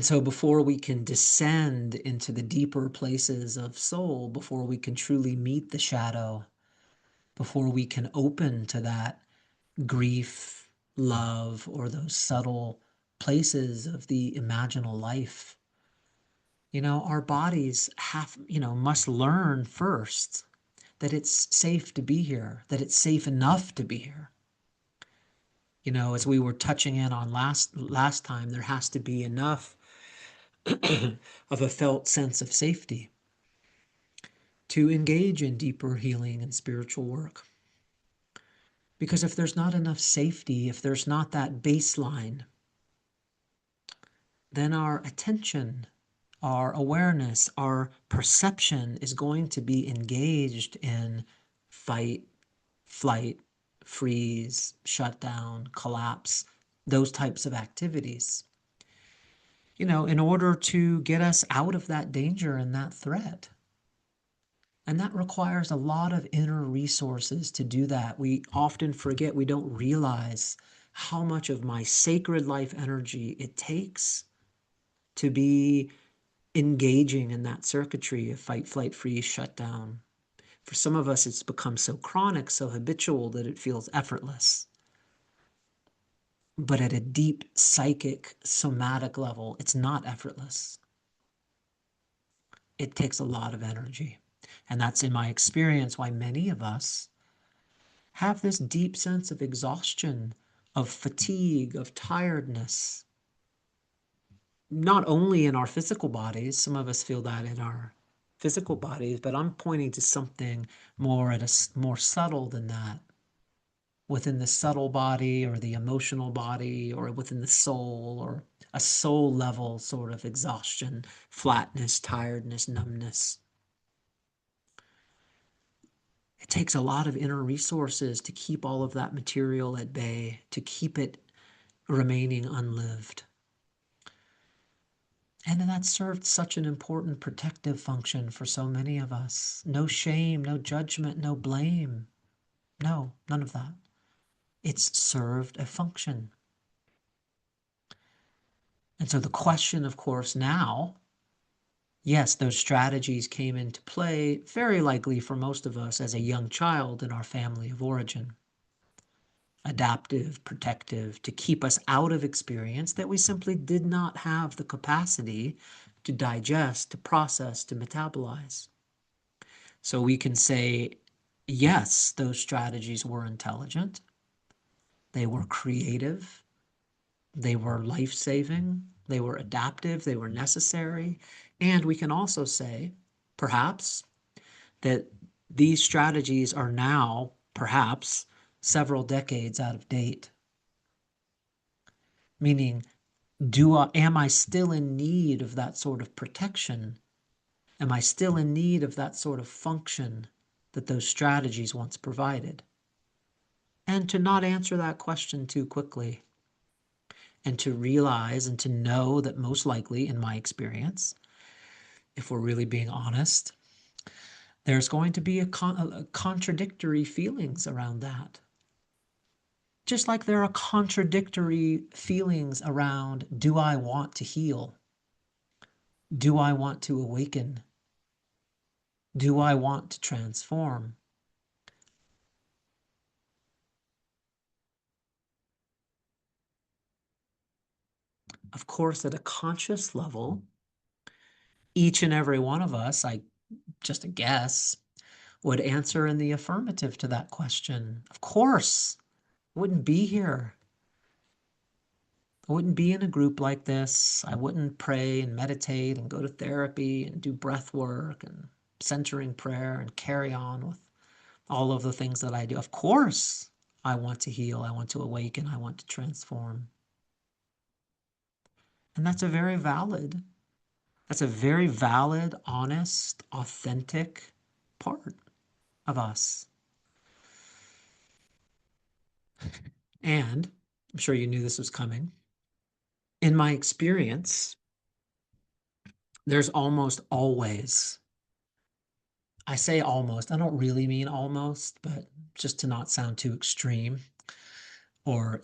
And so before we can descend into the deeper places of soul, before we can truly meet the shadow, before we can open to that grief, love, or those subtle places of the imaginal life, our bodies must learn first that it's safe to be here, that it's safe enough to be here. As we were touching in on last time, there has to be enough of a felt sense of safety to engage in deeper healing and spiritual work. Because if there's not enough safety, if there's not that baseline, then our attention, our awareness, our perception is going to be engaged in fight, flight, freeze, shutdown, collapse, those types of activities, in order to get us out of that danger and that threat. And that requires a lot of inner resources to do that. We often forget, we don't realize how much of my sacred life energy it takes to be engaging in that circuitry of fight, flight, freeze, shutdown. For some of us, it's become so chronic, so habitual that it feels effortless. But at a deep psychic, somatic level, it's not effortless. It takes a lot of energy. And that's, in my experience, why many of us have this deep sense of exhaustion, of fatigue, of tiredness. Not only in our physical bodies, some of us feel that in our physical bodies, but I'm pointing to something more more subtle than that. Within the subtle body or the emotional body or within the soul, or a soul level sort of exhaustion, flatness, tiredness, numbness. It takes a lot of inner resources to keep all of that material at bay, to keep it remaining unlived. And that served such an important protective function for so many of us. No shame, no judgment, no blame. No, none of that. It's served a function. And so the question, of course, now, yes, those strategies came into play very likely for most of us as a young child in our family of origin. Adaptive, protective, to keep us out of experience that we simply did not have the capacity to digest, to process, to metabolize. So we can say, yes, those strategies were intelligent. They were creative. They were life-saving. They were adaptive. They were necessary. And we can also say, perhaps, that these strategies are now, perhaps, several decades out of date. Meaning, am I still in need of that sort of protection? Am I still in need of that sort of function that those strategies once provided? And to not answer that question too quickly, and to realize and to know that most likely, in my experience, if we're really being honest, there's going to be a contradictory feelings around that. Just like there are contradictory feelings around, do I want to heal? Do I want to awaken? Do I want to transform? Of course, at a conscious level, each and every one of us, just a guess, would answer in the affirmative to that question. Of course, I wouldn't be here. I wouldn't be in a group like this. I wouldn't pray and meditate and go to therapy and do breath work and centering prayer and carry on with all of the things that I do. Of course, I want to heal. I want to awaken. I want to transform. And that's a very valid, honest, authentic part of us. And I'm sure you knew this was coming. In my experience, there's almost always, I say almost, I don't really mean almost, but just to not sound too extreme, or,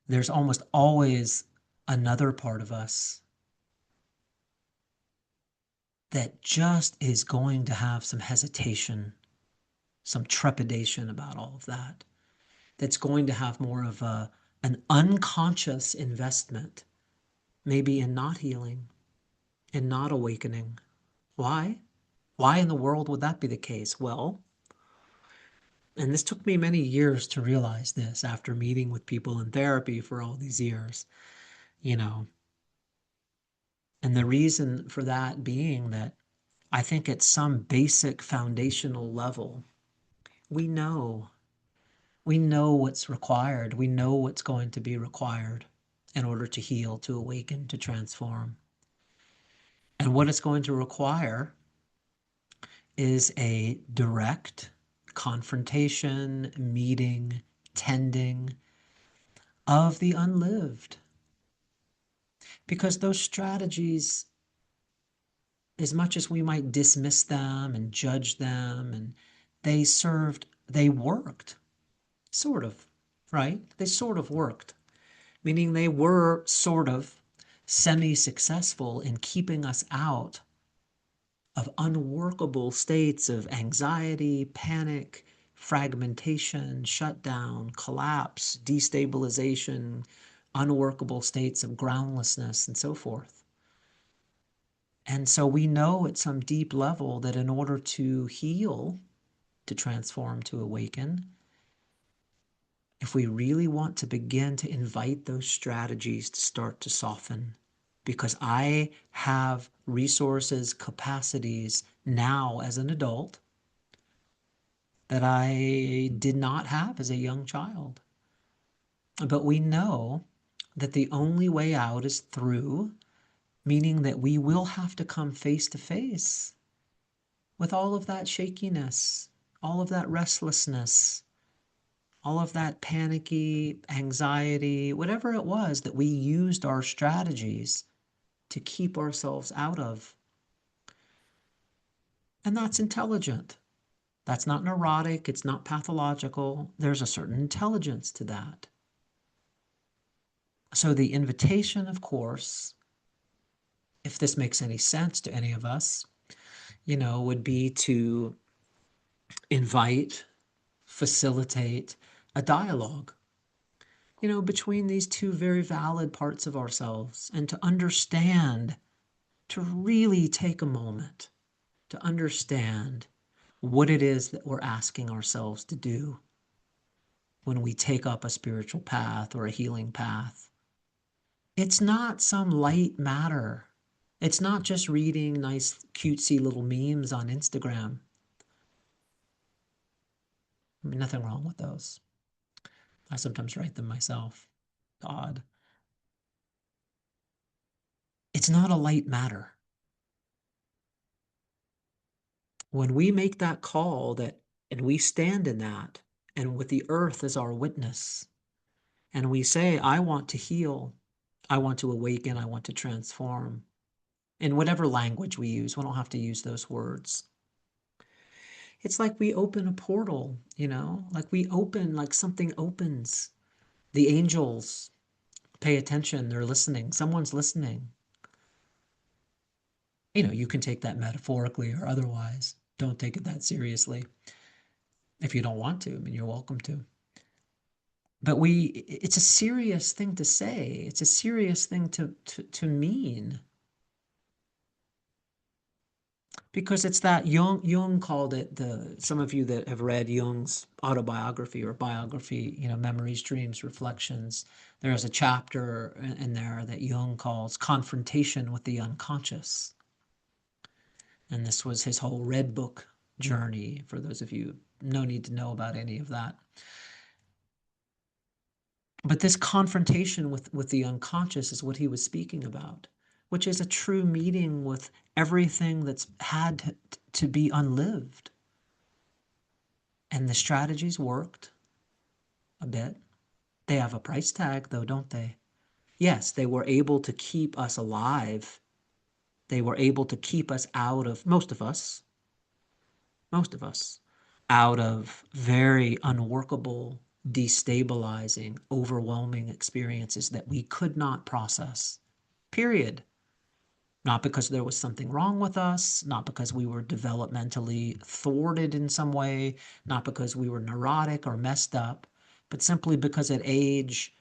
there's almost always another part of us that just is going to have some hesitation, some trepidation about all of that, that's going to have more of an unconscious investment, maybe in not healing, in not awakening. Why? Why in the world would that be the case? Well, and this took me many years to realize this after meeting with people in therapy for all these years, you know. And the reason for that being that I think at some basic foundational level, we know, we know what's required. We know what's going to be required in order to heal, to awaken, to transform. And what it's going to require is a direct confrontation, meeting, tending of the unlived. Because those strategies, as much as we might dismiss them and judge them, and they worked, sort of, right? They sort of worked, meaning they were sort of semi-successful in keeping us out of unworkable states of anxiety, panic, fragmentation, shutdown, collapse, destabilization, unworkable states of groundlessness, and so forth. And so we know at some deep level that in order to heal, to transform, to awaken, if we really want to begin to invite those strategies to start to soften, because I have resources, capacities now as an adult that I did not have as a young child. But we know that the only way out is through, meaning that we will have to come face to face with all of that shakiness, all of that restlessness, all of that panicky anxiety, whatever it was that we used our strategies to keep ourselves out of. And that's intelligent. That's not neurotic. It's not pathological. There's a certain intelligence to that. So the invitation, of course, if this makes any sense to any of us, would be to invite, facilitate a dialogue, between these two very valid parts of ourselves, and to understand, to really take a moment to understand what it is that we're asking ourselves to do when we take up a spiritual path or a healing path. It's not some light matter. It's not just reading nice, cutesy little memes on Instagram. I mean, nothing wrong with those. I sometimes write them myself. God. It's not a light matter. When we make that call and we stand in that, and with the earth as our witness, and we say, I want to heal, I want to awaken, I want to transform, in whatever language we use, we don't have to use those words. It's like we open a portal, like something opens. The angels pay attention, they're listening, someone's listening. You can take that metaphorically or otherwise. Don't take it that seriously. If you don't want to, I mean, you're welcome to. But it's a serious thing to say. It's a serious thing to mean. Because it's that Jung called it, some of you that have read Jung's autobiography or biography, Memories, Dreams, Reflections, there's a chapter in there that Jung calls Confrontation with the Unconscious. And this was his whole Red Book journey. For those of you, no need to know about any of that. But this confrontation with the unconscious is what he was speaking about, which is a true meeting with everything that's had to be unlived. And the strategies worked a bit. They have a price tag, though, don't they? Yes, they were able to keep us alive. They were able to keep us out of, most of us, out of very unworkable, destabilizing, overwhelming experiences that we could not process. Period. Not because there was something wrong with us, not because we were developmentally thwarted in some way, not because we were neurotic or messed up, but simply because at age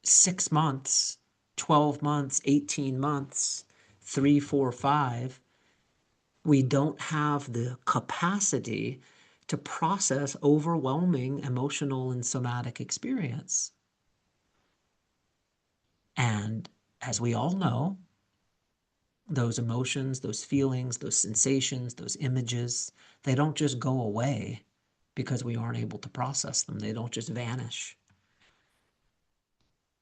6 months, 12 months, 18 months, 3, 4, 5, we don't have the capacity to process overwhelming emotional and somatic experience. And as we all know, those emotions, those feelings, those sensations, those images, they don't just go away because we aren't able to process them. They don't just vanish.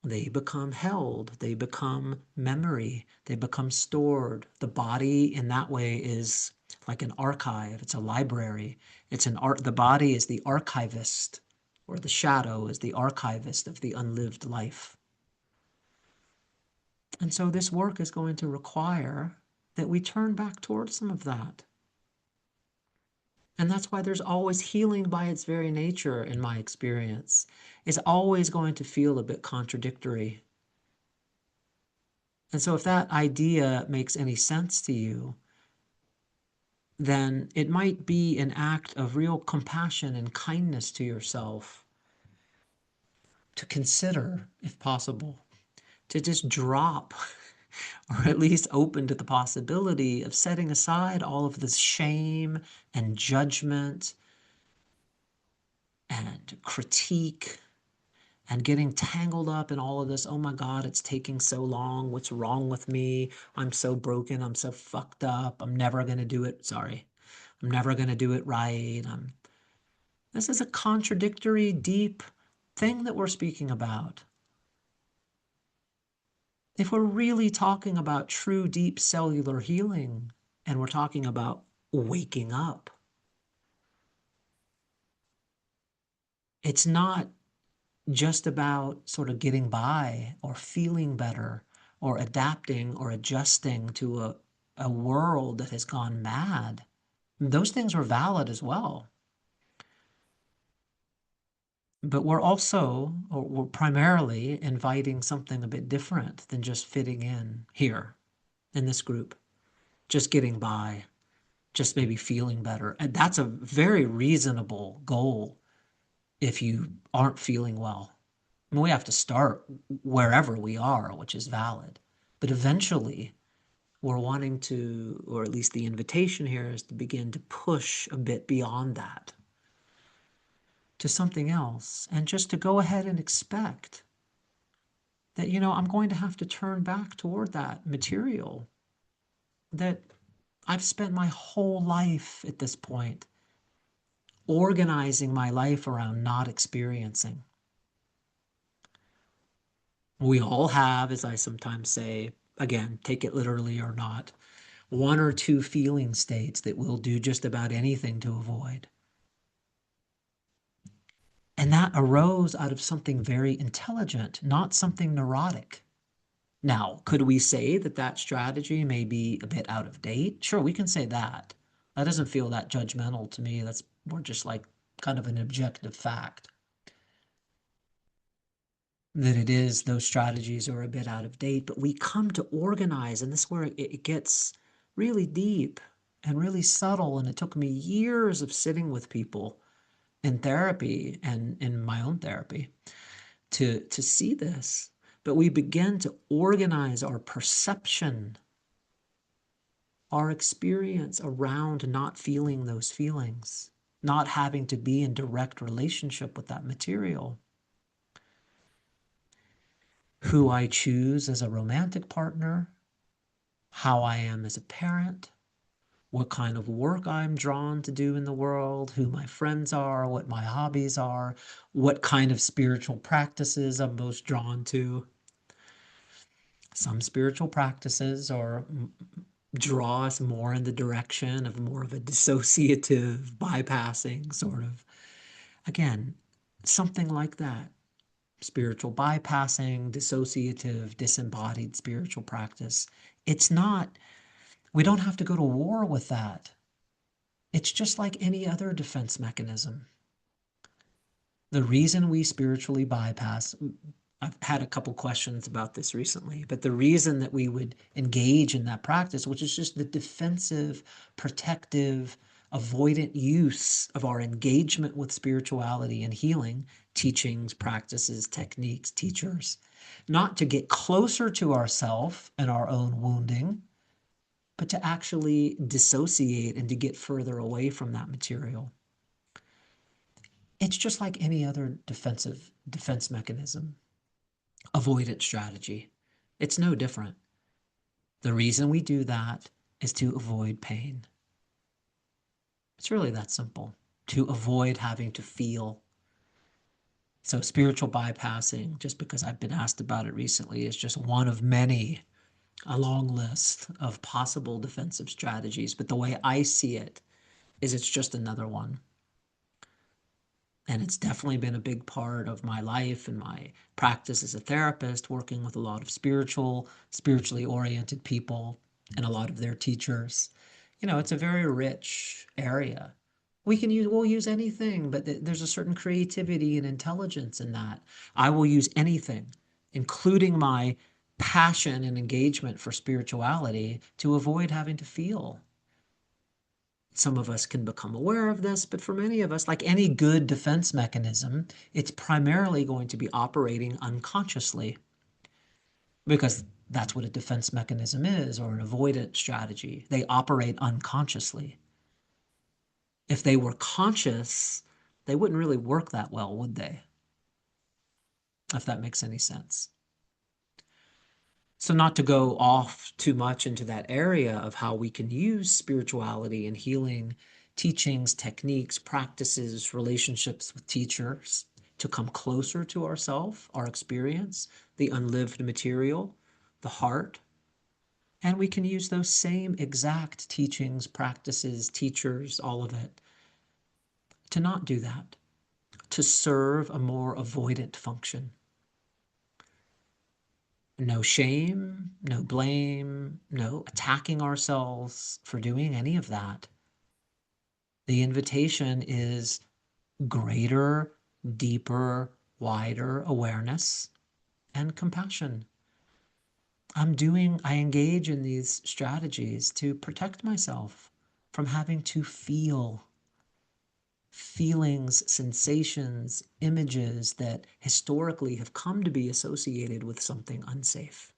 They become held, they become memory, they become stored. The body in that way is like an archive, it's a library. The body is the archivist, or the shadow is the archivist of the unlived life. And so this work is going to require that we turn back towards some of that. And that's why there's always healing by its very nature, in my experience. It's always going to feel a bit contradictory. And so if that idea makes any sense to you, then it might be an act of real compassion and kindness to yourself to consider, if possible, to just drop or at least open to the possibility of setting aside all of this shame and judgment and critique and getting tangled up in all of this. Oh my God, it's taking so long. What's wrong with me? I'm so broken. I'm so fucked up. I'm never going to do it. Sorry. I'm never going to do it right. This is a contradictory, deep thing that we're speaking about. If we're really talking about true, deep cellular healing, and we're talking about waking up, it's not just about sort of getting by or feeling better or adapting or adjusting to a world that has gone mad. Those things are valid as well. But we're primarily inviting something a bit different than just fitting in here in this group, just getting by, just maybe feeling better. And that's a very reasonable goal if you aren't feeling well. I mean, we have to start wherever we are, which is valid. But eventually, we're wanting to, or at least the invitation here is to begin to push a bit beyond that to something else, and just to go ahead and expect that, I'm going to have to turn back toward that material that I've spent my whole life at this point organizing my life around not experiencing. We all have, as I sometimes say, again, take it literally or not, one or two feeling states that we'll do just about anything to avoid. And that arose out of something very intelligent, not something neurotic. Now, could we say that that strategy may be a bit out of date? Sure, we can say that. That doesn't feel that judgmental to me. That's more just like kind of an objective fact. That it is, those strategies are a bit out of date, but we come to organize, and this is where it gets really deep and really subtle. And it took me years of sitting with people in therapy and in my own therapy to see this. But we begin to organize our perception, our experience around not feeling those feelings, not having to be in direct relationship with that material. Who I choose as a romantic partner, how I am as a parent, what kind of work I'm drawn to do in the world, who my friends are, what my hobbies are, what kind of spiritual practices I'm most drawn to. Some spiritual practices draw us more in the direction of more of a dissociative, bypassing sort of, again, something like that. Spiritual bypassing, dissociative, disembodied spiritual practice. It's not, we don't have to go to war with that. It's just like any other defense mechanism. The reason we spiritually bypass, I've had a couple questions about this recently, but the reason that we would engage in that practice, which is just the defensive, protective, avoidant use of our engagement with spirituality and healing, teachings, practices, techniques, teachers, not to get closer to ourself and our own wounding, but to actually dissociate and to get further away from that material. It's just like any other defense mechanism, avoidance strategy. It's no different. The reason we do that is to avoid pain. It's really that simple. To avoid having to feel. So spiritual bypassing, just because I've been asked about it recently, is just one of many, a long list of possible defensive strategies. But the way I see it is it's just another one. And it's definitely been a big part of my life and my practice as a therapist, working with a lot of spiritually oriented people and a lot of their teachers. It's a very rich area. We'll use anything, but there's a certain creativity and intelligence in that. I will use anything, including my passion and engagement for spirituality, to avoid having to feel. Some of us can become aware of this, but for many of us, like any good defense mechanism, it's primarily going to be operating unconsciously, because that's what a defense mechanism is, or an avoidance strategy. They operate unconsciously. If they were conscious, they wouldn't really work that well, would they? If that makes any sense. So not to go off too much into that area of how we can use spirituality and healing teachings, techniques, practices, relationships with teachers to come closer to ourself, our experience, the unlived material, the heart. And we can use those same exact teachings, practices, teachers, all of it, to not do that, to serve a more avoidant function. No shame, no blame, no attacking ourselves for doing any of that. The invitation is greater, deeper, wider awareness and compassion. I engage in these strategies to protect myself from having to feel feelings, sensations, images that historically have come to be associated with something unsafe.